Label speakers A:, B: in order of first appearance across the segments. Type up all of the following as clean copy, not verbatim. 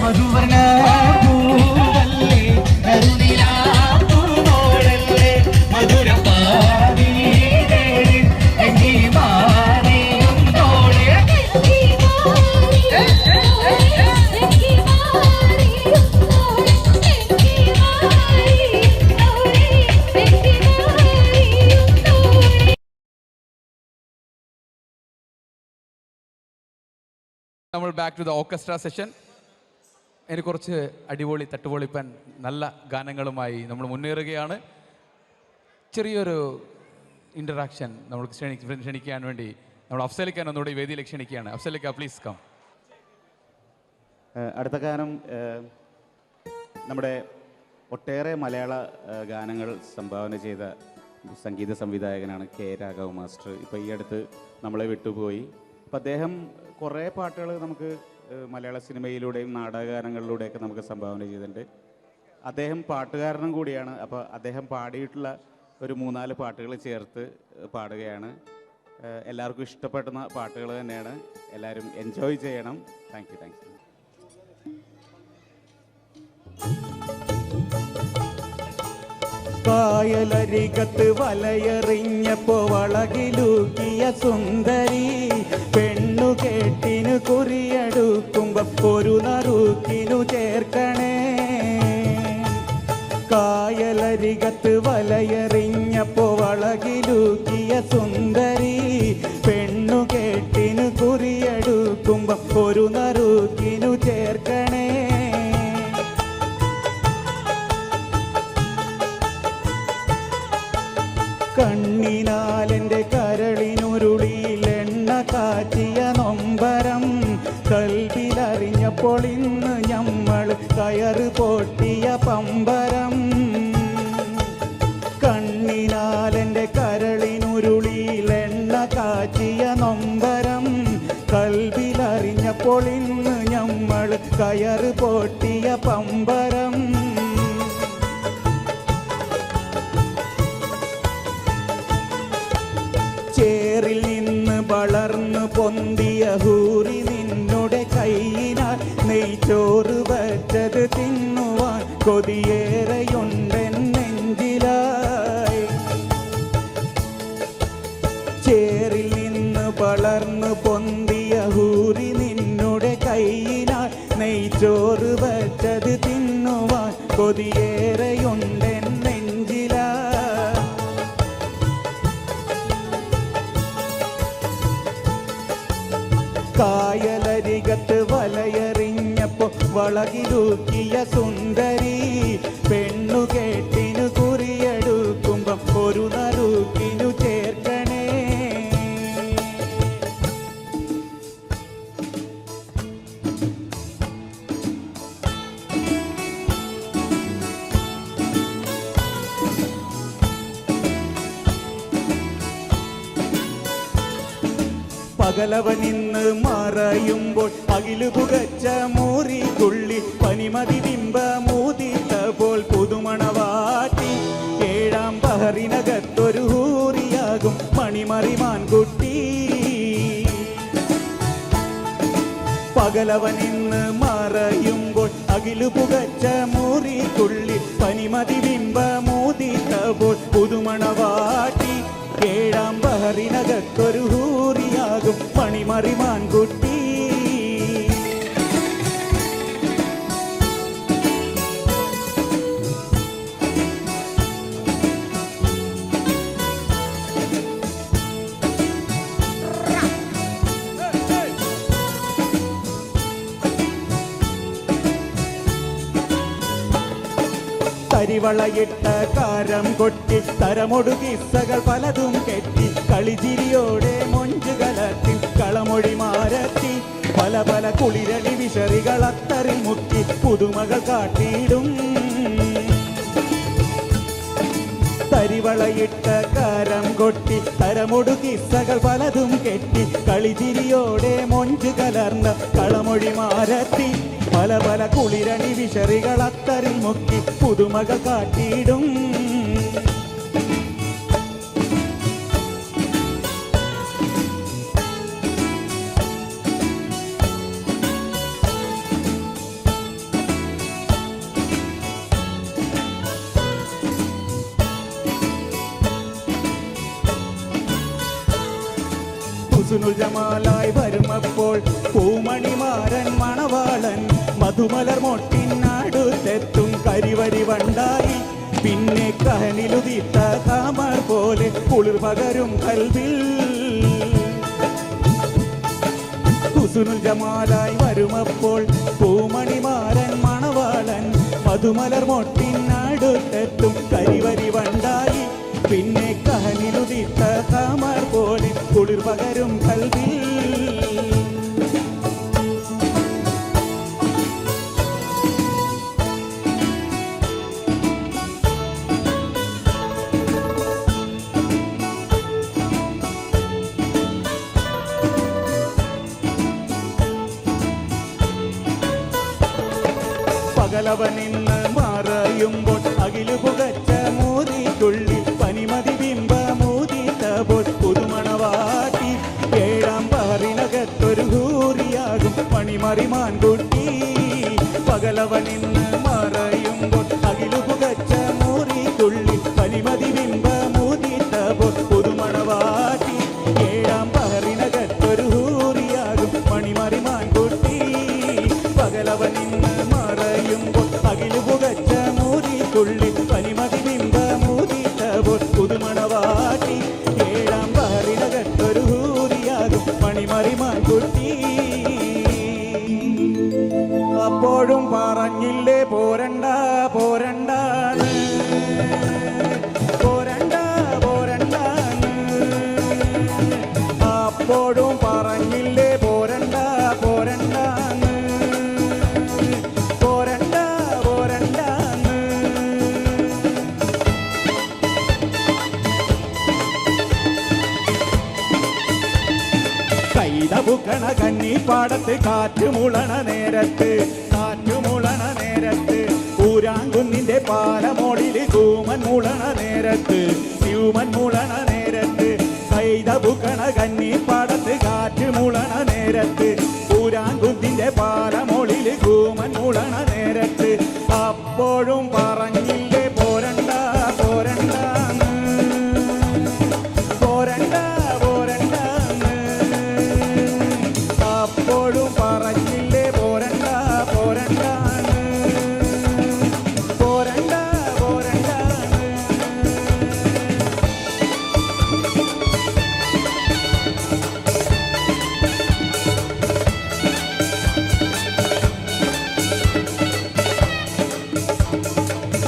A: മധുവർണ്ണ പൂവല്ലേ കരുണിലാ പൂവോളല്ലേ മധുരം പാടി എങ്കി മാറിയും തോളെ
B: നമ്മൾ back to the orchestra session. എനിക്ക് കുറച്ച് അടിപൊളി തട്ടുപൊളിപ്പൻ നല്ല ഗാനങ്ങളുമായി നമ്മൾ മുന്നേറുകയാണ്. ചെറിയൊരു ഇൻ്ററാക്ഷൻ നമ്മൾ ക്ഷണിക്കാൻ വേണ്ടി നമ്മൾ അഫ്സലിക്കാൻ ഒന്നുകൂടി വേദിയിലേക്ക് ക്ഷണിക്കുകയാണ്. അഫ്സലിക്ക പ്ലീസ് കം.
C: അടുത്ത ഗാനം നമ്മുടെ ഒട്ടേറെ മലയാള ഗാനങ്ങൾ സംഭാവന ചെയ്ത സംഗീത സംവിധായകനാണ് കെ രാഘവ മാസ്റ്റർ. ഇപ്പോൾ ഈ അടുത്ത് നമ്മളെ വിട്ടുപോയി. അപ്പം അദ്ദേഹം കുറേ പാട്ടുകൾ നമുക്ക് മലയാള സിനിമയിലൂടെയും നാടകഗാനങ്ങളിലൂടെയൊക്കെ നമുക്ക് സംഭാവന ചെയ്തിട്ടുണ്ട്. അദ്ദേഹം പാട്ടുകാരനും കൂടിയാണ്. അപ്പോൾ അദ്ദേഹം പാടിയിട്ടുള്ള ഒരു 3-4 പാട്ടുകൾ ചേർത്ത് പാടുകയാണ്. എല്ലാവർക്കും ഇഷ്ടപ്പെടുന്ന പാട്ടുകൾ തന്നെയാണ്. എല്ലാവരും എൻജോയ് ചെയ്യണം. Thank you.
D: കായലരികത്ത് വലയെറിഞ്ഞപ്പോ വളകിലൂക്കിയ സുന്ദരി പെണ്ണു കേട്ടിനു കുറിയെടുക്കുമ്പോ ഒരു നറുക്കിനു ചേർക്കണേ. കായലരികത്ത് വലയെറിഞ്ഞപ്പോ വളകിലൂക്കിയ സുന്ദരി പെണ്ണു കേട്ടിനു കുറിയെടുക്കുമ്പോ ഒരു നറുക്കിനു ചേർക്കണേ. കണ്ണിനാലെൻ്റെ കരളിനുരുളിയിൽ എണ്ണ കാച്ചിയ നൊമ്പരം കൽവിലറിഞ്ഞപ്പോൾ ഇന്ന് ഞമ്മൾ കയറ് പൊട്ടിയ പമ്പരം. കണ്ണിനാലെൻ്റെ കരളിനുരുളിയിൽ എണ്ണ കാച്ചിയ നൊമ്പരം കൽവിലറിഞ്ഞപ്പോൾ ഇന്ന് ഞമ്മൾ കയറ് പൊട്ടിയ പമ്പരം. ചേറിൽ നിന്ന് വളർന്നു പൊന്തിയ ഹൂറി നിന്നുടെ കൈയിനാൽ നെയ്ച്ചോറ് വച്ചത് തിന്നുവാൻ കൊതിയേറെയുണ്ടെൻ നെഞ്ചിലായി. ചേറിൽ നിന്ന് വളർന്നു പൊന്തിയ ഹൂറി നിന്നുടെ കൈയിനാൽ നെയ്ച്ചോറ് വച്ചത് തിന്നുവാൻ കൊതിയേറെയുണ്ടെൻ നെഞ്ചിലായി. കായലരികത്ത് വലയെറിഞ്ഞപ്പോ വളകിലൂക്കിയ സുന്ദരി പെണ്ണു കേട്ടിനു കുറിയെടുക്കുമ്പം ഒരു നറുക്കിനു ചേർക്കണേ. പകലവനിന്ന് മറയുമ്പോൾ അകിലു പുകച്ച മൂറിക്കുള്ളി പനിമതി ബിംബ മൂതിട്ടപ്പോൾ പുതുമണവാട്ടി. 7-ാം പഹറിനകത്തൊരു ഹൂറിയാകും മണിമറിമാൻകുട്ടി. പകലവനിന്ന് മറയുമ്പോൾ അകിലു പുകച്ച മൂറിക്കുള്ളി പനിമതി ബിംബ മൂതിട്ടപ്പോൾ പുതുമണവാട്ടി. 7-ാം പഹറിനകത്തൊരു ഹൂറിയാകും മണിമറിമാൻകുട്ടി. തരിവളയിട്ട കാരം കൊട്ടി തരമൊടു കിസ്സകൾ പലതും കെട്ടി കളിചിരിയോടെ മൊഞ്ചു കലർത്തി കളമൊഴി മാരത്തി പല പല കുളിരളി വിശറികൾ അത്തറിൽ മുക്കി പുതുമകൾ കാട്ടിയിടും തരിവളയിട്ട കാരം കൊട്ടി തരമൊടു കിസ്സകൾ പലതും കെട്ടി കളിചിരിയോടെ മൊഞ്ചു കലർന്ന കളമൊഴി മാരത്തി പല പല കുളിരണി വിശറികൾ അത്തറിൽ മുക്കി പുതുമകൾ കാട്ടിയിടും ഹുസ്നുൽ ജമാലായി വരുമപ്പോൾ പൂമണിമാരൻ മണവാളൻ മധുമലർ മൊട്ടിനടുത്തെത്തും കരിവരി വണ്ടായി പിന്നെ കഹനിലുദിത്ത താമർ പോലെ കുളിർ പകരും കൽവിൽ ഹുസ്നുൽ ജമാലായി വരുമപ്പോൾ പൂമണിമാരൻ മണവാളൻ മധുമലർ മൊട്ടിനടുത്തെത്തും കരിവരി വണ്ടായി പിന്നെ കഹനിലുദിത്ത താമർ പോലെ കുളിർ പകരും കൽവിൽ പകലവനിന്ന് മറയുമ്പോൾ അകിലു പുകച്ച മോദിക്കുള്ളിൽ പനിമതി ബിംബ മോദിത്തപ്പോൾ പുതുമണവാട്ടി ഏഴാം പഹറിനകത്തൊരു ഹൂറിയാകും പണിമറിമാൻ കുട്ടി പകലവനിന്ന് മറയുമ്പോൾ അകിലു പുകച്ച മോദിക്കുള്ളിൽ പനിമതി ബിംബ മോദിത്തപ്പോൾ പുതുമണവാട്ടി ഏഴാം പഹറിനകത്തൊരു ഹൂറിയാകും പണിമറിമാൻ കുട്ടി പകലവനിന്ന് അകിലു പുകച്ച മൂരിക്കുള്ളിൽ പനിമതി ബിംബ മൂതിത്തപ്പോൾ പുതുമണവാട്ടി ഏഴാം പഹറിനകത്തൊരു ഹൂറിയാകും പണിമറിമാൻ കുട്ടി അപ്പോഴും പറഞ്ഞില്ലേ പോരണ്ട പോരണ്ടാന്ന് പോരണ്ട പോരണ്ടാന്ന് അപ്പോഴും പറഞ്ഞില്ലേ പോരണ്ട പോരണ്ടാന്ന് കൈതപുക്കണ കന്നിപ്പാടത്ത് കാറ്റുമുളണ നേരത്ത് ഊരാങ്കുന്നിന്റെ പാലമോളില് കൂമൻ മുളണ നേരത്ത് ട്യൂമൻ മുളണ നേരത്ത് കൈതപുക്കണ കന്നിപ്പാടത്ത് കാറ്റുമുളണ നേരത്ത് ഊരാങ്കുന്നിന്റെ പാലമോളില് കൂമൻ മുളണ നേരത്ത് അപ്പോഴും പറഞ്ഞില്ലേ പോരണ്ട പോരണ്ടാന്ന് പോരണ്ട പോരണ്ടാന്ന് അപ്പോഴും പറഞ്ഞില്ലേ പോരണ്ട പോരണ്ടാന്ന് പോരണ്ട പോരണ്ടാന്ന്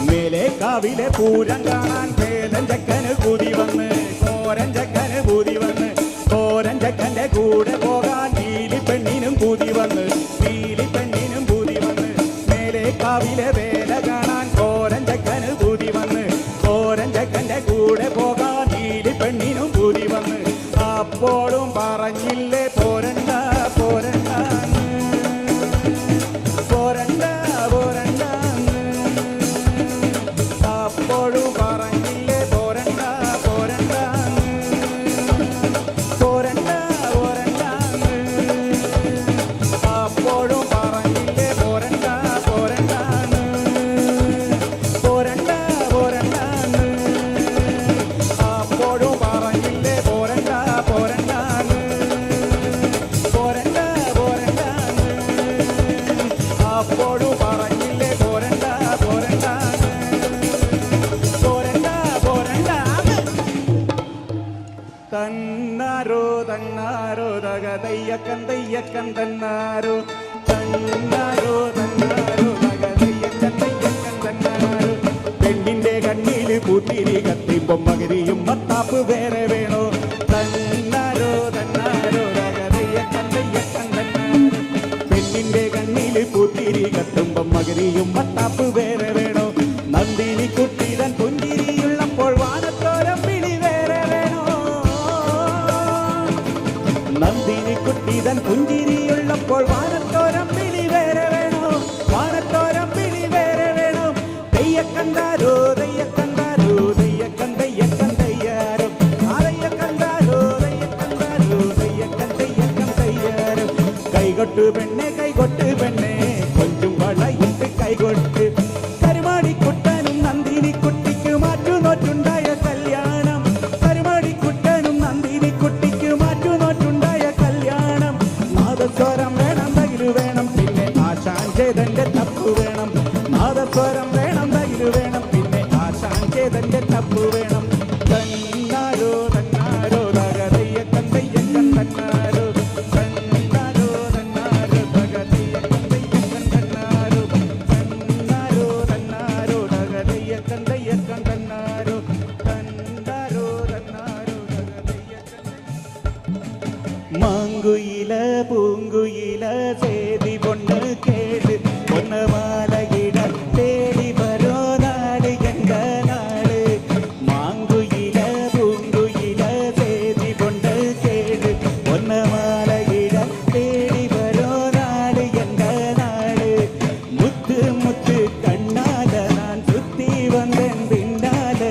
D: മേലേക്കാവിലെ പൂരം കാണാൻ പേലൻ ചക്കന് കൂതി വന്ന് കോരൻ ചക്കന് കൂതി വന്ന് കോരൻ ചക്കന്റെ കൂടെ പോകാൻ നീലി പെണ്ണിനും കൂതി വന്ന് നീലി പെണ്ണിനും കൂതി വന്ന് മേലേക്കാവിലെ വേല കാണാൻ കോരൻ ചക്കന് കൂതി വന്ന് കോരൻ ചക്കന്റെ കൂടെ പോകാൻ നീലി പെണ്ണിനും കൂതി വന്ന് അപ്പോഴും പറഞ്ഞില്ലേ പോരണ്ട പോരണ്ടാന്ന് പോരണ്ട പോരണ്ടാന്ന് അപ്പോഴും പറഞ്ഞില്ലേ പോരണ്ട പോരണ്ടാന്ന് പോരണ്ട പോരണ്ടാന്ന് അപ്പോഴും പറഞ്ഞില്ലേ പോരണ്ട പോരണ്ടാന്ന് പോരണ്ട പോരണ്ടാന്ന് അപ്പോഴും പറഞ്ഞില്ലേ പോരണ്ട പോരണ്ടാന്ന് പോരണ്ട പോരണ്ടാന്ന് അപ്പോഴും പറഞ്ഞില്ലേ പോരണ്ട പോരണ്ടാന്ന് പോരണ്ട പോരണ്ടാന്ന് തന്നാരോ തന്നാരോ തകതയ്യക്കൻ തയ്യക്കൻ തന്നാരോ തന്നാരോ തന്നാരോ തകതയ്യക്കൻ തയ്യക്കൻ തന്നാരോ പെണ്ണി പുത്തിരി കത്തിപ്പം മകരിയും മത്താപ്പ് വേറെ വേണോ തന്നാരോ തന്നാരോ തകതയ്യ കന്തയ്യ കന്തന്നാരോ പെണ്ണിന്റെ കണ്ണിൽ പുത്തിരി കത്തുമ്പം മകരിയും മത്താപ്പ് വേറെ വേണോ നന്ദിനി കുട്ടിതൻ പുഞ്ചിരിയുള്ളപ്പോൾ വാനത്തോരം വിളി വേറെ വേണോ നന്ദിനി കുട്ടിതൻ പുഞ്ചിരിയുള്ളപ്പോൾ വാനത്തോരം വിളി വേറെ വേണോ വാനത്തോരം വിളി വേറെ വേണോ തെയ്യക്കണ്ടാരോ തെയ്യക്കണ്ടാരോ തെയ്യക്കന്തയ്യക്കന്തയ്യാരോ ആരയ്യക്കണ്ടാരോ തെയ്യക്കണ്ടാരോ തെയ്യക്കന്തയ്യക്കന്തയ്യാരോ കൈകൊട്ട് പെണ്ണെ കൊഞ്ചും വളയിട്ട് കൈകൊട്ട് കരുമാടിക്കുട്ടനും നന്ദിനി കുട്ടിക്ക് മാറ്റുനോറ്റുണ്ടായ കല്യാണം കരുമാടിക്കുട്ടനും നന്ദിനി കുട്ടിക്ക് മാറ്റുനോറ്റുണ്ടായ കല്യാണം നാദസ്വരം വേണം തകിലു വേണം പിന്നെ ആശാഞ്ചേതന്റെ തപ്പു വേണം നാദസ്വരം വേണം തകിലു വേണം പിന്നെ ആശാഞ്ചേതന്റെ തപ്പു വേണം തന്നാരോ തന്നാരോ തകതയ്യ കന്തയ്യ കന്തന്നാരോ തന്നാരോ തന്നാരോ തകതയ്യ കന്തയ്യ കന്തന്നാരോ തന്നാരോ തന്നാരോ തകതയ്യ കന്തയ്യ കന്തന്നാരോ തന്നാരോ തന്നാരോ തകതയ്യ കന്തയ്യ മാങ്കുയില പൂങ്കുയില சேதி பொண்ணு கேடு பொண்ணு மாலையிட தேடி வரோ நாடு எங்க நாடு மாங்குயில பூங்குயில சேதி பொண்ணு கேடு பொண்ணு மாலையிட தேடி வரோ நாடு எங்க நாடு முத்து முத்து கண்ணால நான் சுத்தி வந்தேன் பின்னால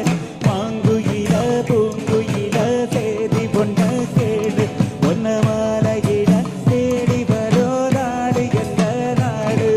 D: மாங்குயில பூங்குயில சேதி பொண்ணு கேடு பொண்ணு மாலையிட தேடி வரோ நாடு எங்க நாடு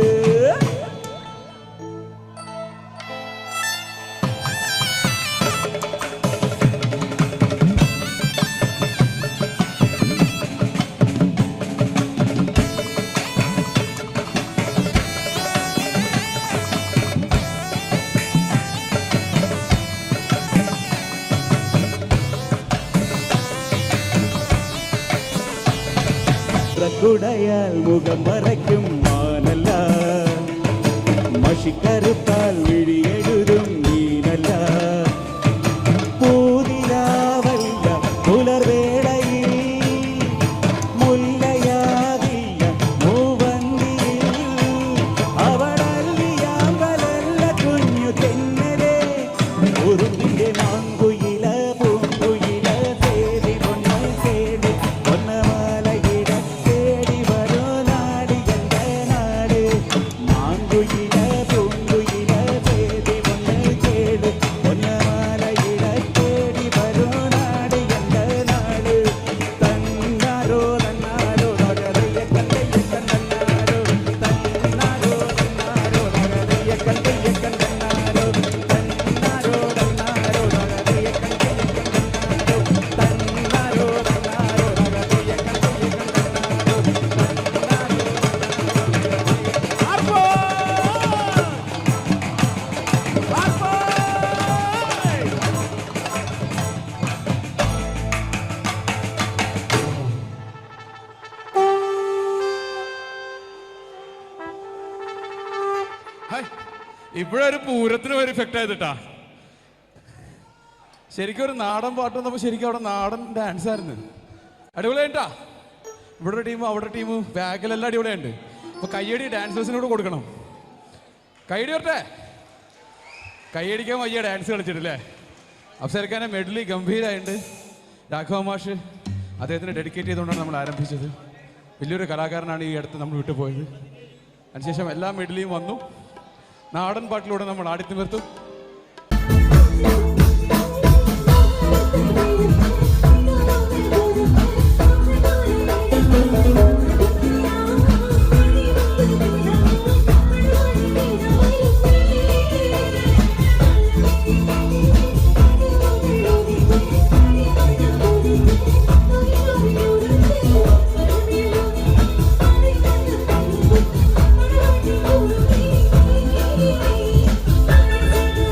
D: குடையால் முகம் மறைக்கும் மானல்ல மஷிக்கருப்பால் விழி எழுதும் மீனல்ல பூதிராவல்ல புலர் வேளையில் മുല്ലയാകില്ല മൂവന്തിയിൽ അവളല്ലിയാമ്പലല്ല കുഞ്ഞു തെന്നലേ ഉറുമ്പിന്റെ മാങ്കുയില പൂങ്കുയില തേടി പൊണ്ണു തേടി പൊന്നമാലയിട തേടി വരോ നാട് എന്റെ നാട് മാങ്കുയില പൂങ്കുയില തേടി പൊണ്ണു തേടി പൊന്നമാലയിട തേടി വരോ നാട് എന്റെ നാട് തന്നാരോ തന്നാരോ തകതയ്യ കന്തയ്യ കന്തന്നാരോ തന്നാരോ തന്നാരോ തകതയ്യ കന്തയ്യ കന്തന്നാരോ തന്നാരോ തന്നാരോ തകതയ്യ കന്തയ്യ കന്തന്നാരോ തന്നാരോ തന്നാരോ തകതയ്യ കന്തയ്യ കന്തന്നാരോ
B: ഇപ്പോഴൊരു പൂരത്തിന് ഒരു ഇഫക്റ്റ് ആയതിട്ടാ ശരിക്കും ഒരു നാടൻ പാട്ട് വന്നപ്പോൾ ശരിക്കും അവിടെ നാടൻ ഡാൻസ് ആയിരുന്നു അടിപൊളിയായിട്ടാ ഇവിടെ ടീം അവിടെ ടീം ബാക്കിലെല്ലാം അടിപൊളിയുണ്ട് അപ്പൊ കയ്യടി ഡാൻസേഴ്സിനോട് കൊടുക്കണം കയ്യടി വരട്ടെ കയ്യടിക്കാൻ വയ്യ ഡാൻസ് കളിച്ചിട്ടില്ലേ അഫ്സർഖാനെ മെഡലി ഗംഭീരമായിട്ടുണ്ട് രാഘവ മാഷ് അദ്ദേഹത്തിന് ഡെഡിക്കേറ്റ് ചെയ്തുകൊണ്ടാണ് നമ്മൾ ആരംഭിച്ചത് വലിയൊരു കലാകാരനാണ് ഈ അടുത്ത് നമ്മൾ വിട്ടുപോയത് അതിനുശേഷം എല്ലാ മെഡലിയും വന്നു നാടൻ പാട്ടിലൂടെ നമ്മൾ ആടിത്തിമിർത്തും
E: Thank you.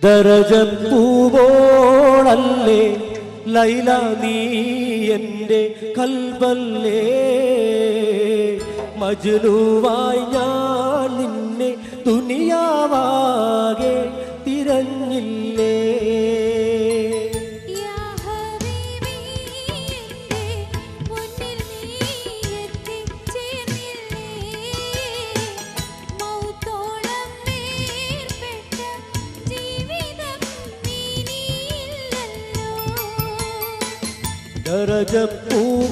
E: ദരജപ്പൂവോളല്ലേ ലൈല നീ എൻ്റെ കൽബല്ലേ മജ്നുവായി ഞാൻ നിന്നെ ദുനിയാവാകെ തിരഞ്ഞില്ലേ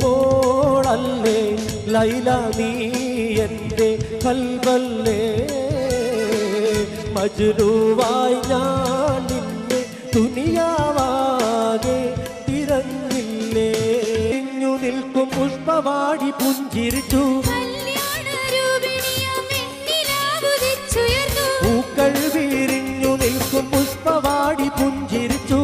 E: ദരജപ്പൂവോളല്ലേ ലൈല നീ എൻ്റെ കൽബല്ലേ മജ്നുവായി ഞാൻ നിന്നെ ദുനിയാവാകെ തിരഞ്ഞില്ലേ നിൽക്കും പുഷ്പവാടി പുഞ്ചിരിച്ചു പൂക്കൾ വീരിഞ്ഞു നിൽക്കും പുഷ്പവാടി പുഞ്ചിരിച്ചു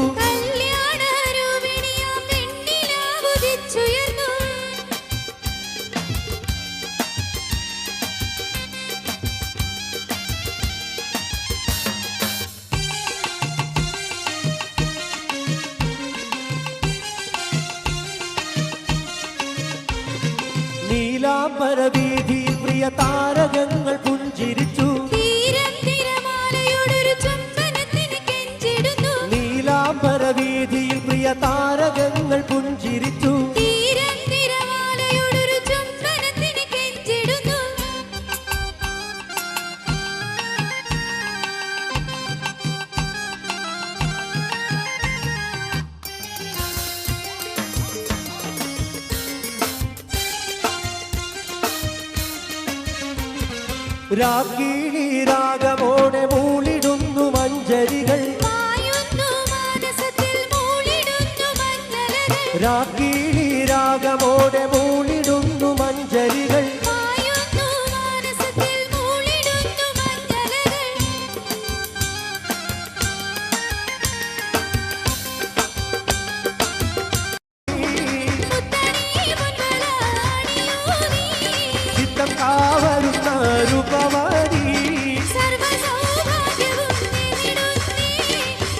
E: നീലാംബരവീഥിയിൽ പ്രിയ താരകങ്ങൾ പുഞ്ചിരിച്ചു നീലാംബരവീഥിയിൽ പ്രിയ താരകങ്ങൾ പുഞ്ചിരിച്ചു രാഗിണി രാഗമോടെ മൂളിടുന്നു മഞ്ചരികൾ രാഗിണി രാഗമോടെ മൂളിടുന്നു മഞ്ചരികൾ ചിത്തം കാവരുന്ന രൂപവതി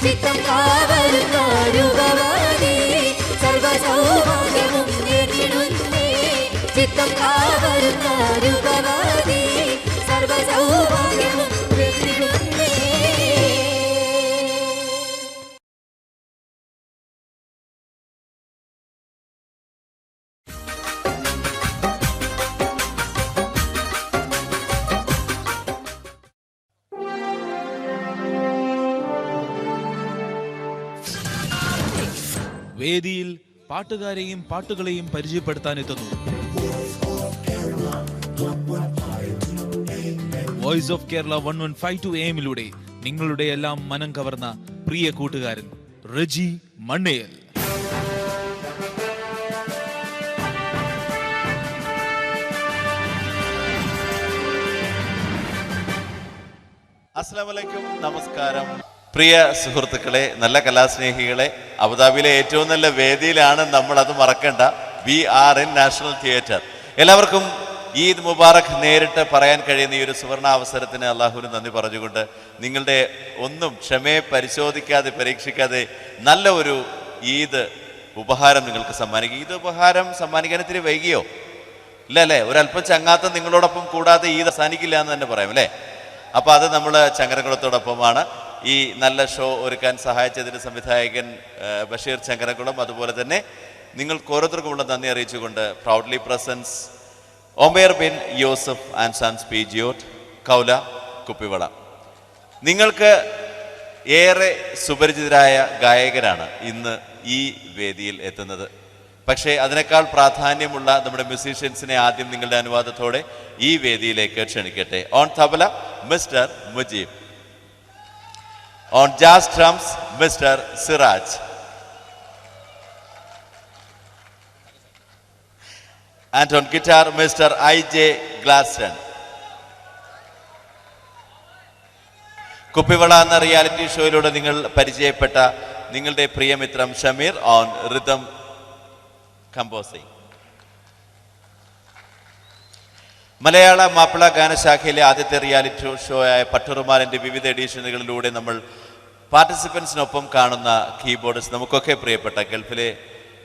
E: ചിത്തം കാവരുന്ന രൂപവതി സർവസൗഭാഗ്യവും നേടിടുന്നേ ചിത്തം കാവരുന്ന രൂപവതി സർവസൗഭാഗ്യവും നേടിടുന്നേ
F: വേദിയിൽ പാട്ടുകാരെയും പാട്ടുകളെയും പരിചയപ്പെടുത്താനെത്തുന്നു വോയിസ് ഓഫ് കേരള 1152 AM-ലൂടെ നിങ്ങളുടെ എല്ലാം മനം കവർന്ന പ്രിയ കൂട്ടുകാരൻ റജി മണ്ണേൽ.
G: അസ്സലാമു അലൈക്കും, നമസ്കാരം. പ്രിയ സുഹൃത്തുക്കളെ, നല്ല കലാസ്നേഹികളെ, അബുദാബിയിലെ ഏറ്റവും നല്ല വേദിയിലാണ് നമ്മൾ, അത് മറക്കണ്ട. We are in national theatre. എല്ലാവർക്കും ഈദ് മുബാറക് നേരിട്ട് പറയാൻ കഴിയുന്ന ഈ ഒരു സുവർണ അവസരത്തിന് അള്ളാഹുവിന് നന്ദി പറഞ്ഞുകൊണ്ട് നിങ്ങളുടെ ഒന്നും ക്ഷമയെ പരിശോധിക്കാതെ പരീക്ഷിക്കാതെ നല്ല ഒരു ഈദ് ഉപഹാരം നിങ്ങൾക്ക് സമ്മാനിക്കും. ഈദ് ഉപഹാരം സമ്മാനിക്കാൻ ഇത്തിരി വൈകിയോ? ഇല്ല അല്ലേ? ഒരല്പം ചങ്ങാത്തം നിങ്ങളോടൊപ്പം കൂടാതെ ഈദ് അവസാനിക്കില്ല എന്ന് തന്നെ പറയാം അല്ലേ? അപ്പോൾ അത് നമ്മൾ ചങ്ങരകുളത്തോടൊപ്പമാണ്. ഈ നല്ല ഷോ ഒരുക്കാൻ സഹായിച്ചതിന് സംവിധായകൻ ബഷീർ ചങ്ങരകുളം, അതുപോലെ തന്നെ നിങ്ങൾക്ക് ഓരോരുത്തർക്കുമുള്ള നന്ദി അറിയിച്ചുകൊണ്ട് proudly presents Omer bin Yousuf and sons പീജിയോട്ട്, കൗല, കുപ്പിവള. നിങ്ങൾക്ക് ഏറെ സുപരിചിതരായ ഗായകരാണ് ഇന്ന് ഈ വേദിയിൽ എത്തുന്നത്. പക്ഷേ അതിനേക്കാൾ പ്രാധാന്യമുള്ള നമ്മുടെ മ്യൂസീഷ്യൻസിനെ ആദ്യം നിങ്ങളുടെ അനുവാദത്തോടെ ഈ വേദിയിലേക്ക് ക്ഷണിക്കട്ടെ. On tabla mister Mujeeb, on jazz drums mister Siraj, and on guitar Mr. I.J. Glaston. Kuppivala എന്ന റിയാലിറ്റി ഷോയിലൂടെ നിങ്ങൾ പരിചയപ്പെട്ട നിങ്ങളുടെ പ്രിയമിത്രം Shameer on rhythm composing. Malayala Mappila ഗാനശാഖയിലെ ആദ്യത്തെ റിയാലിറ്റി ഷോ ആയ പട്ടുറുമാലിൻ്റെ വിവിധ എഡിഷനുകളിലൂടെ നമ്മൾ പാർട്ടിസിപ്പൻസിനൊപ്പം കാണുന്ന കീബോർഡിസ്റ്റ്, നമുക്കൊക്കെ പ്രിയപ്പെട്ട ഗൾഫിലെ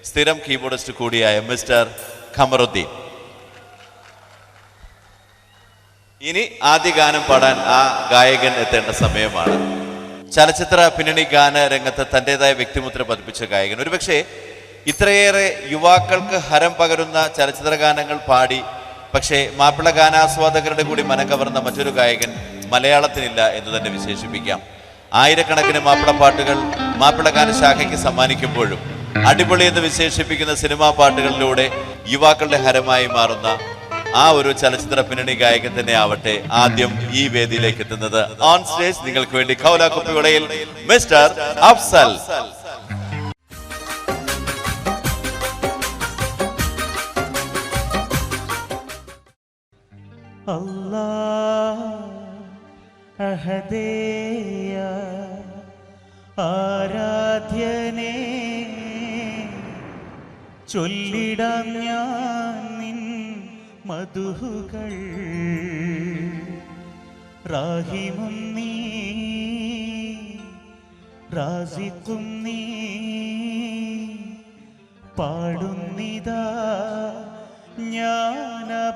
G: സ്ഥിരം കീബോർഡിസ്റ്റ് കൂടിയായ മിസ്റ്റർ ഖമറുദ്ദീൻ. ഇനി ആദ്യ ഗാനം പാടാൻ ആ ഗായകൻ എത്തേണ്ട സമയമാണ്. ചലച്ചിത്ര പിന്നണി ഗാന രംഗത്ത് തൻ്റെതായ വ്യക്തിമുദ്ര പതിപ്പിച്ച ഗായകൻ. ഒരുപക്ഷെ ഇത്രയേറെ യുവാക്കൾക്ക് ഹരം പകരുന്ന ചലച്ചിത്ര ഗാനങ്ങൾ പാടി പക്ഷേ മാപ്പിള ഗാനാസ്വാദകരുടെ കൂടി മനം കവർന്ന മറ്റൊരു ഗായകൻ മലയാളത്തിനില്ല എന്ന് തന്നെ വിശേഷിപ്പിക്കാം. ആയിരക്കണക്കിന് മാപ്പിള പാട്ടുകൾ മാപ്പിള ഗാനശാഖയ്ക്ക് സമ്മാനിക്കുമ്പോഴും അടിപൊളി എന്ന് വിശേഷിപ്പിക്കുന്ന സിനിമാ പാട്ടുകളിലൂടെ യുവാക്കളുടെ ഹരമായി മാറുന്ന ആ ഒരു ചലച്ചിത്ര പിന്നണി ഗായകൻ തന്നെ ആവട്ടെ ആദ്യം ഈ വേദിയിലേക്ക് എത്തുന്നത്. ഓൺ സ്റ്റേജ് നിങ്ങൾക്ക് വേണ്ടി ഖൗല കുപ്പിയുടയിൽ മിസ്റ്റർ അഫ്സൽ.
A: അല്ലാഹ് അഹദേയ ആരാധ്യനേ, ചൊല്ലിടാം ഞാൻ നിൻ മധുഹുകൾ. റാഹിമും നീ റാസിഖും നീ, പാടുന്നിതാ ജ്ഞാനപദാനങ്ങൾ.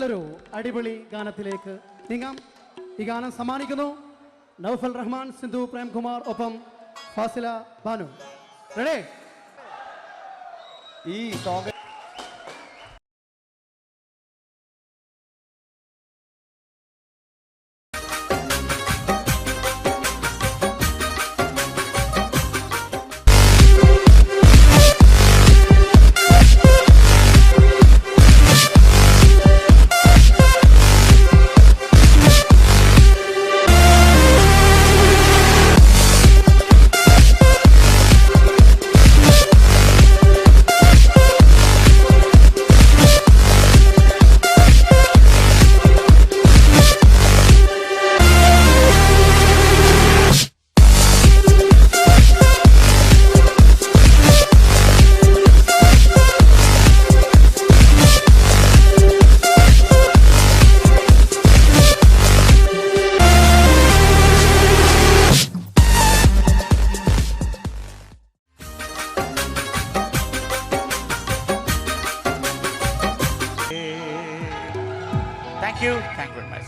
H: അടുത്തൊരു അടിപൊളി ഗാനത്തിലേക്ക് നീങ്ങാം. ഈ ഗാനം സമ്മാനിക്കുന്നു നൗഫൽ റഹ്മാൻ, സിന്ധു പ്രേംകുമാർ, ഒപ്പം ഫാസില ബാനു. റെഡി?
D: ഈ song
A: Thank you very much.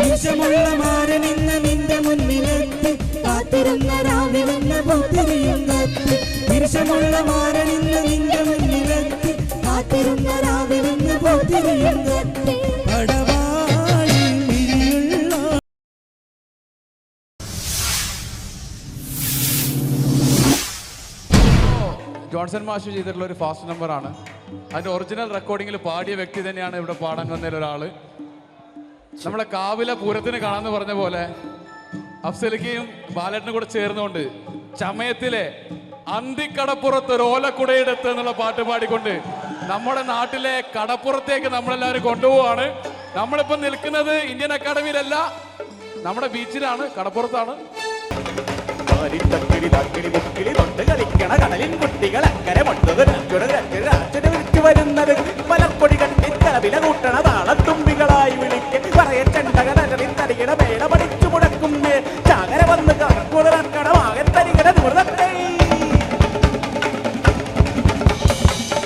D: വിഷമുള്ള മാരനിന്ന് നിന്റെ മുന്നിലെത്തി
E: കാത്തിരുന്ന രാവിലെന്ന പുത്തിരിയും കത്തി
D: വിഷമുള്ള മാരനിന്ന് നിന്റെ മുന്നിലെത്തി
E: കാത്തിരുന്ന രാവിലെന്ന പുത്തിരിയും കത്തി
D: പടവാളി മിഴിയുള്ള
B: ജോൺസൺ മാഷ് ചെയ്തിട്ടുള്ള ഒരു ഫാസ്റ്റ് നമ്പറാണ്. അതിൻ്റെ ഒറിജിനൽ റെക്കോർഡിങ്ങിൽ പാടിയ വ്യക്തി തന്നെയാണ് ഇവിടെ പാടാൻ വന്നതിൽ ഒരാൾ. നമ്മളെ കാവിലെ പൂരത്തിന് കാണാമെന്ന് പറഞ്ഞ പോലെ അഫ്സലിക്കയും ബാലേട്ടനും കൂടെ ചേർന്നുകൊണ്ട് ചമയത്തിലെ അന്തിക്കടപ്പുറത്ത് ഒരു ഓലക്കുടയെടുത്ത് എന്നുള്ള പാട്ട് പാടിക്കൊണ്ട് നമ്മുടെ നാട്ടിലെ കടപ്പുറത്തേക്ക് നമ്മളെല്ലാവരും കൊണ്ടുപോവാണ്. നമ്മളിപ്പം നിൽക്കുന്നത് ഇന്ത്യൻ അക്കാഡമിയിലല്ല, നമ്മുടെ ബീച്ചിലാണ്, കടപ്പുറത്താണ്.
D: കളിക്കണ കടലിൻ കുട്ടികൾ അക്കരെ വരുന്നത് പലപ്പൊടി കണ്ടിത്തലവില കൂട്ടണ താളത്തുമ്പികളായി വിളിക്ക് പറയ ചെണ്ടകടലിൽ തരികിട വേല പഠിച്ചു മുടക്കുന്നേ ചാകര വന്ന് കടമാകെ തരികിട ദൂരത്തെ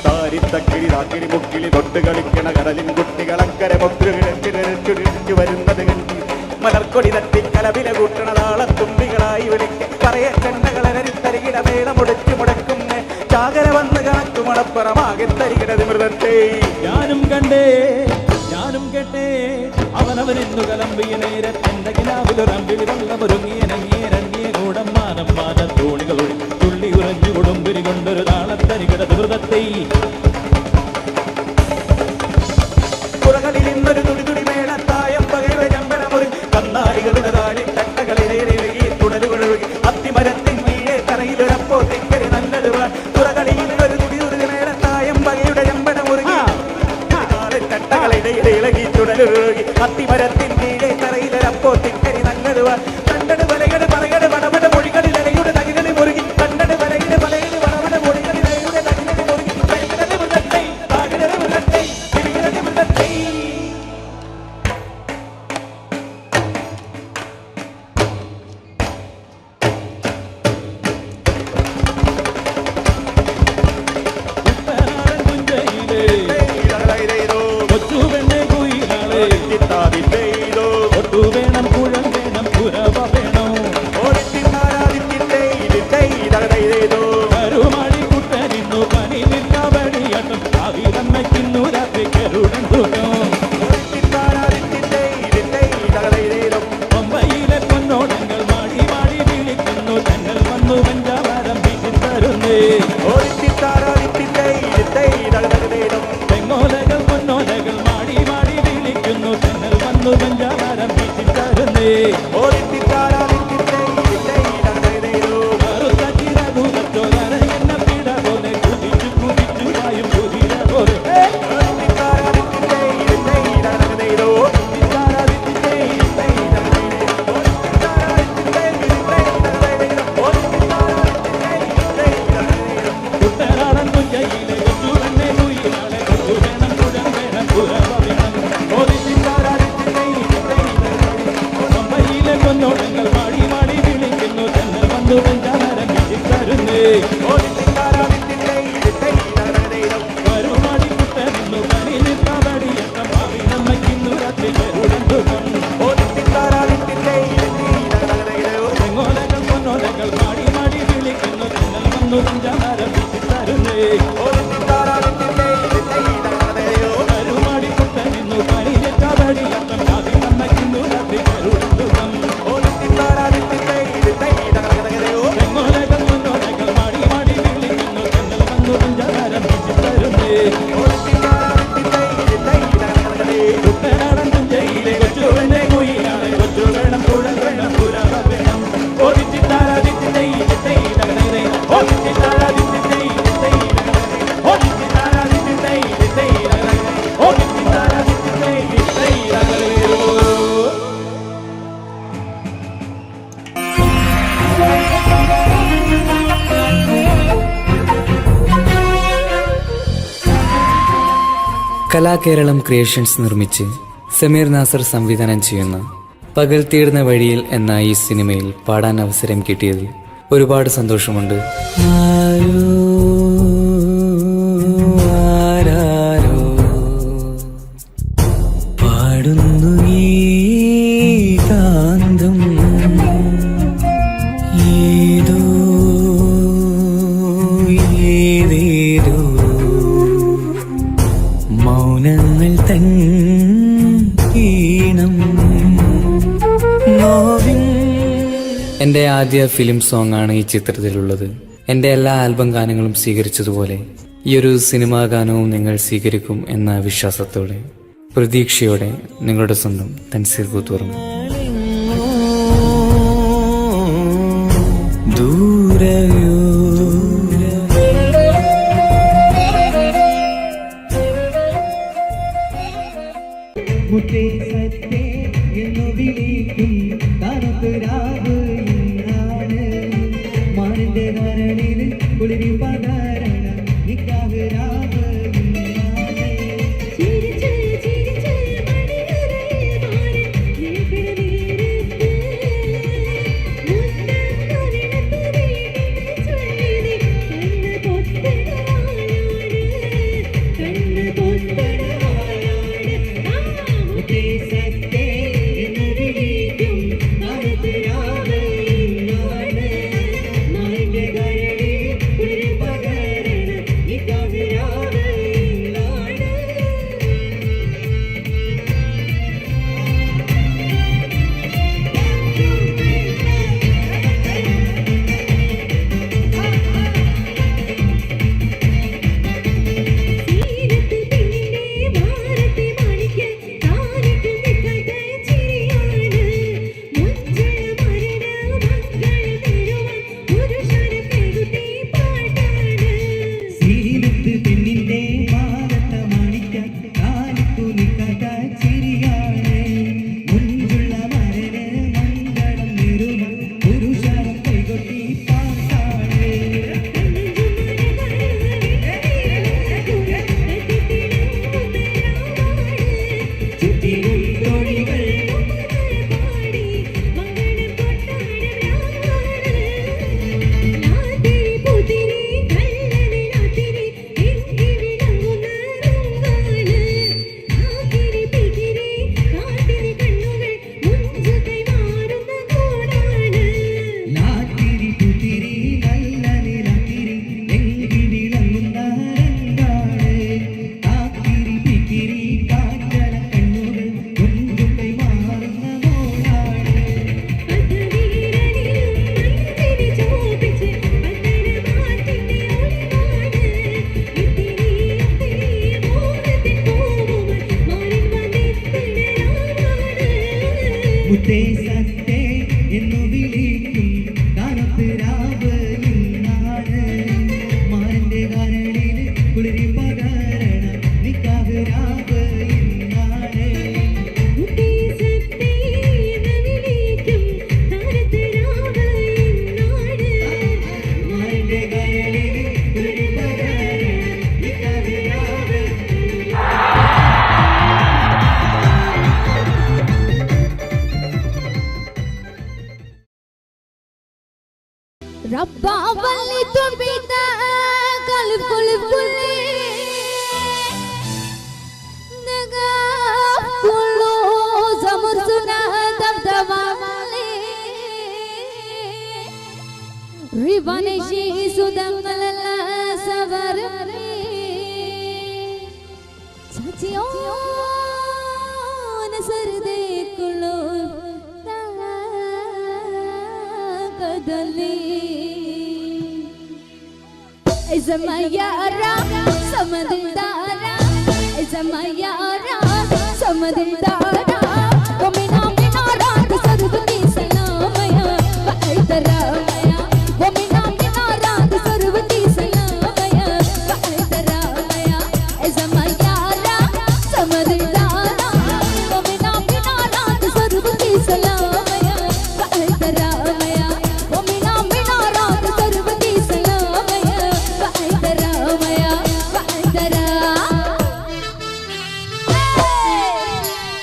D: താരിത്തക്കിളി താക്കിളി മുക്കിളി തൊട്ട് കളിക്കണ കടലിൻ കുട്ടികൾ അക്കരെ മുക്കിഴു വരുന്നത് കണ്ടി മലർക്കൊടി തട്ടി കലവില കൂട്ടണ താളത്തുമ്പികളായി വിളിക്ക് പറയ ചെണ്ടകളരി തരികിട വേല മുടച്ചു മുടക്കുന്നേ ചാകര വന്ന് കാറ്റുമണപ്പുറമാകെ തരികിട മൃതത്തെ ഞാനും കേട്ടേ അവനവനെന്നു കലമ്പിയ നേരത്തെന്റെ കിലാവിലൊരമ്പിളി വെള്ളമൊരുങ്ങിയനങ്ങിയരങ്ങിയ കൂടം മാനം മാന തോണികളൊഴി തുള്ളി ഉറഞ്ഞു കൊടുമ്പിരി കൊണ്ടൊരു താളത്തരികിട മൃതത്തെ പുറകളിൽ ഇന്നൊരു തുടി മേളത്തായം പകയുടെ ചമ്പരമൊരു കന്നാലികളുടെ താഴെ ചട്ടകളിലേറെ തുടരുകൊഴുകി അത്തിമരത്തിൻ വീഴെ തറയിലൊരപ്പോ തെക്കരി നല്ലത് പുറകളിൽ ഒരു തുടി മേളത്തായം പകയുടെ ചമ്പരമൊരുകി ചട്ടകളിടയിലെ ഇളകി തുടരുകി അത്തിമരത്തിൻ വീഴെ തറയിലൊരപ്പോ തെക്കരി നല്ലത് കണ്ടട് വലകട് പറകട് വടവട മൊഴികളിൽ ഇലയുടെ തകികളിൽ മുറുകി കണ്ടട് വലയുടെ പലയുടെ വടവട മൊഴികളിൽ ഇലയുടെ തകികളിൽ മുറുകി വേണം കുഴൽ വേണം പുരവ വേണം കരുമാടി കുട്ടനിന്നു പനി നിൽക്കവടിയട്ടും അവിടമ്മയ്ക്കുന്നു രാത്രി കരുടൻ തൂക്കം പമ്പയിലെ പൊന്നോടങ്ങൾ മാടി മാടി വിളിക്കുന്നു തങ്ങൾ വന്നു പഞ്ചാവാരം വീട്ടിത്തരുന്നേ തെങ്ങോലകൾ പൊന്നോലകൾ മാടി മാടി വിളിക്കുന്നു തങ്ങൾ വന്നു പഞ്ചാവാരം വീട്ടിത്തരുന്നേ പൊന്നോടങ്ങൾ മാടി മാടി വിളിക്കുന്നു തങ്ങൾ വന്നു പഞ്ചാവാരം വീട്ടിത്തരുന്നേ കരുമാടി കുട്ടനിന്നു പനി നിൽക്കവടിയട്ടം അവിടമ്മയ്ക്കുന്നു രാത്രി കരുടൻ തൂക്കം തെങ്ങോലകൾ പൊന്നോലകൾ മാടി മാടി വിളിക്കുന്നു തങ്ങൾ വന്നു പഞ്ചാവാരം വീട്ടിത്തരുന്നേ കരുമാടി കുട്ടനിന്നു പനി നിൽക്കവടിയട്ടം അവിടമ്മയ്ക്കുന്നു രാത്രി കരുടൻ തൂക്കം തെങ്ങോലകൾ പൊന്നോലകൾ മാടി മാടി വിളിക്കുന്നു തങ്ങൾ വന്നു പഞ്ചാവാരം വീട്ടിത്തരുന്നേ കുട്ടനാടൻ തുഞ്ചയിലെ കൊച്ചുവെണ്ണെ കുയിലാണ് കൊച്ചു വേണം കുഴൽ വേണം പുരവ വേണം
I: കലാകേരളം ക്രിയേഷൻസ് നിർമ്മിച്ച് സമീർ നാസർ സംവിധാനം ചെയ്യുന്ന പകൽ തീർന്ന വഴിയിൽ എന്ന ഈ സിനിമയിൽ പാടാൻ അവസരം കിട്ടിയതിൽ ഒരുപാട് സന്തോഷമുണ്ട്. പാടുന്നു ഈ ഈണം എൻ്റെ ആദ്യ ഫിലിം സോങ് ആണ് ഈ ചിത്രത്തിലുള്ളത്. എൻ്റെ എല്ലാ ആൽബം ഗാനങ്ങളും സ്വീകരിച്ചതുപോലെ ഈ ഒരു സിനിമാ ഗാനവും നിങ്ങൾ സ്വീകരിക്കും എന്ന വിശ്വാസത്തോടെ പ്രതീക്ഷയോടെ നിങ്ങളുടെ സ്വന്തം Thanseer Koothuparamba.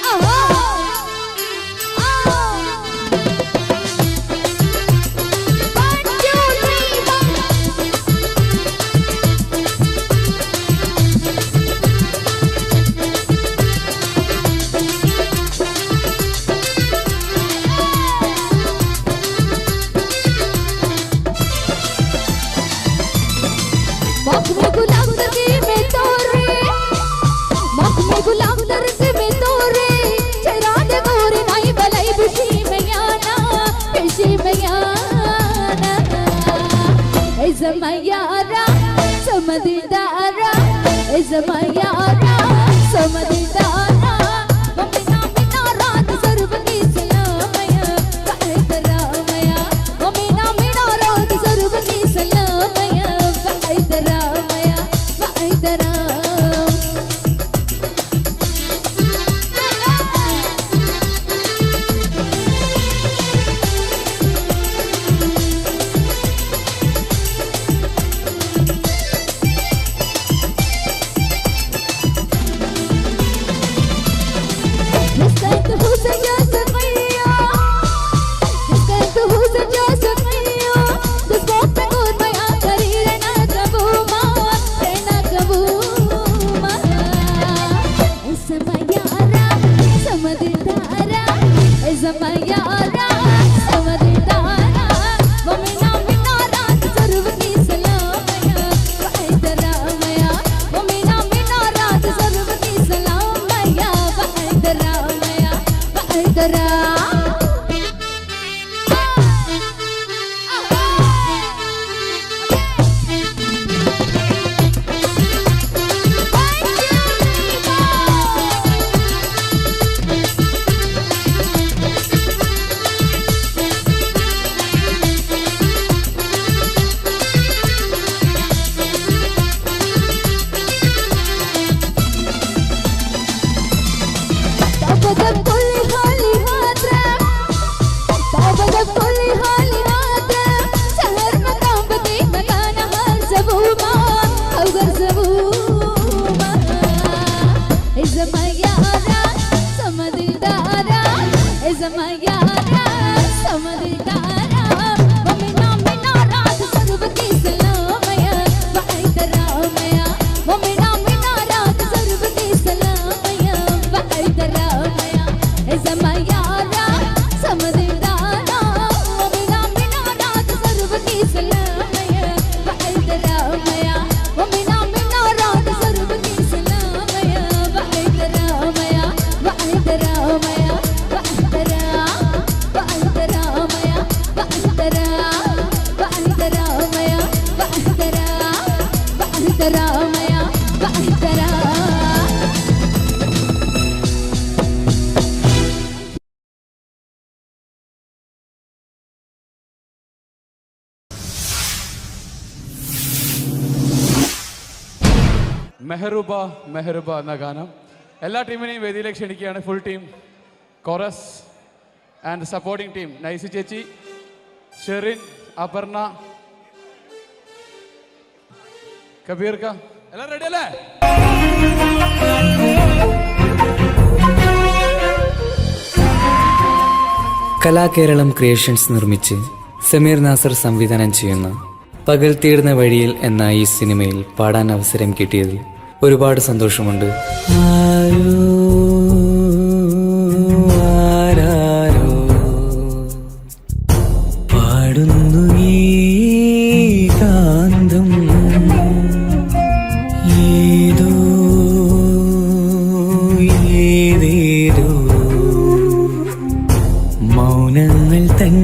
E: Oh Zamayara, Samadidara, Zamayara, Samadidara, Mamina Minarat, Sarvani Salamaya, Vaidaramaya, Mamina Minarat, Sarvani Salamaya, Vaidaramaya, Vaidaram. Zamayara, Samadidara, Mamina Minarat, Sarvani Salamaya, Vaidaramaya, Mamina Minarat, Sarvani Salamaya, Vaidaramaya, Vaidaram. Zamayara, Samadidara, Mamina Minarat, Sarvani Salamaya, Vaidaramaya, Mamina Minarat, Sarvani Salamaya, Vaidaramaya, Zamayara, Samadidara, Mamina Minarat, Sarvani Salamaya, Vaidaramaya, Mamina Minarat, Sarvani Salamaya, Vaidaramaya, Vaidaramaya. Vaidaramaya, Vaidaram.
B: മെഹറുബ മെഹറുബ എന്ന ഗാനം എല്ലാ ടീമിനെയും വേദിയിലേക്ക് ക്ഷണിക്കുകയാണ്. Full team, chorus and supporting team, Nicy ചേച്ചി, ഷെറിൻ, അപർണ, കബീർ ക, എല്ലാം ready അല്ലേ?
I: കലാകേരളം creations നിർമ്മിച്ച് സമീർ നാസർ സംവിധാനം ചെയ്യുന്ന പകൽ തീർന്ന വഴിയിൽ എന്ന ഈ സിനിമയിൽ പാടാൻ അവസരം കിട്ടിയതിൽ ഒരുപാട് സന്തോഷമുണ്ട്. പാടുന്നു ഈ കാന്തം ഏതോ ഏതേതോ മൗനങ്ങൾ തൻ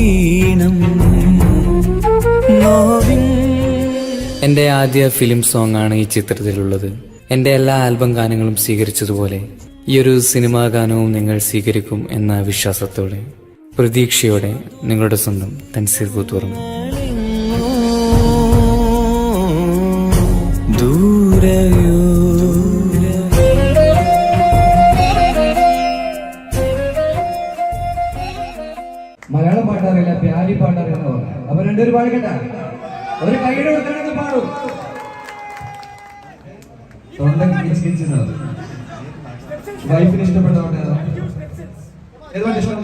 I: ഈണം. എൻ്റെ ആദ്യ ഫിലിം സോങ് ആണ് ഈ ചിത്രത്തിലുള്ളത്. എൻ്റെ എല്ലാ ആൽബം ഗാനങ്ങളും സ്വീകരിച്ചതുപോലെ ഈ ഒരു സിനിമാ ഗാനവും നിങ്ങൾ സ്വീകരിക്കും എന്ന വിശ്വാസത്തോടെ, പ്രതീക്ഷയോടെ നിങ്ങളുടെ സ്വന്തം തൻസീർ കൂത്തുറന്നു. ദൂരയോ
J: മലയാളം പാട്ടറിയില്ല, പ്യാരി പാട്ടറിയുന്ന പോലെ അപ്പൊ രണ്ടുപേരും പാടിക്കട്ടെ. ഒരു കൈയുടെ കൊടുത്തിട്ട് പാടും. സ്വന്തം വൈഫിന് ഇഷ്ടപ്പെട്ടോട്ടെ. ഏതുകൊണ്ട് ഇഷ്ടം?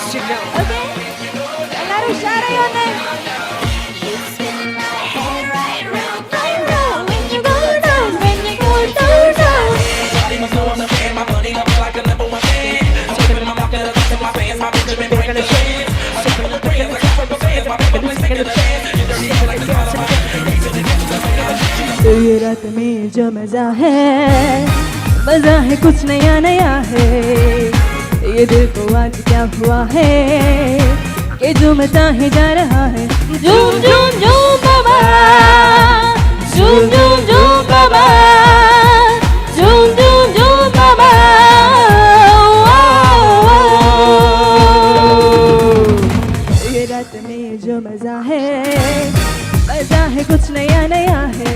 E: Okay? എല്ലാരും ഉഷാറായി വന്നേ. When you go down, when you go down, down.
K: तो ये रात में जो मजा है कुछ नया नया है. ये दिल को आज क्या हुआ है कि झूमता ही जा रहा है.
E: झूम झूम झूम बाबा, झूम झूम झूम बाबा, झूम झूम झूम बाबा.
K: ये रात में जो मजा है कुछ नया नया है.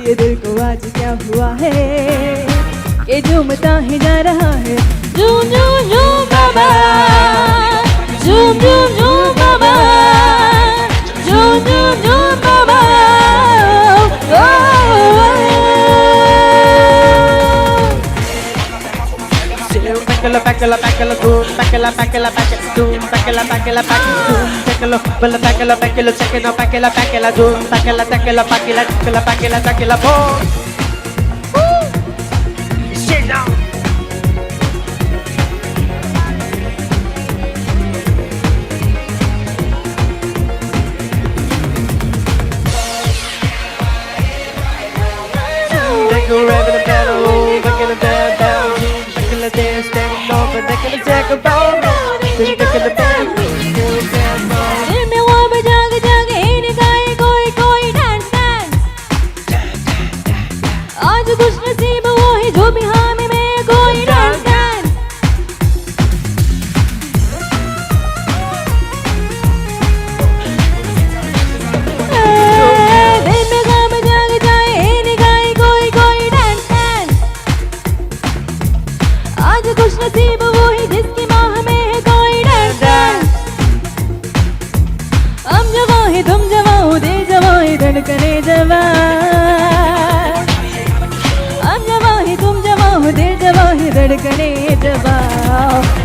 K: ये दिल को आज क्या हुआ है कि झूमता ही जा रहा है.
E: झूम झूम झूम बाबा, झूम झूम झूम बाबा, झूम झूम झूम बाबा.
K: Backala backala backala boom, backala backala backala boom, backala backala backala boom, backala backala backala check it out, backala backala boom, backala backala backala backala backala backala boom. Sit down. They go revving the pedal, backala down, backala dance, standing over, backala take a bow, backala bang,
E: दिल में वो बजाग जाग इन्हें गाए कोई कोई dance dance. आज खुश नसीब वो है जो भी हामी में कोई डांस डांस. दिल में गाम जाग जाए इन्हें गाए कोई कोई डांस डांस. आज खुश नसीब वो है जिसकी माह में है कोई डांस डांस. हम जवां है तुम जवां हो, दिल जवां है धड़कने जवां. हम जवां है तुम जवां हो, दिल जवां है धड़कने जवां.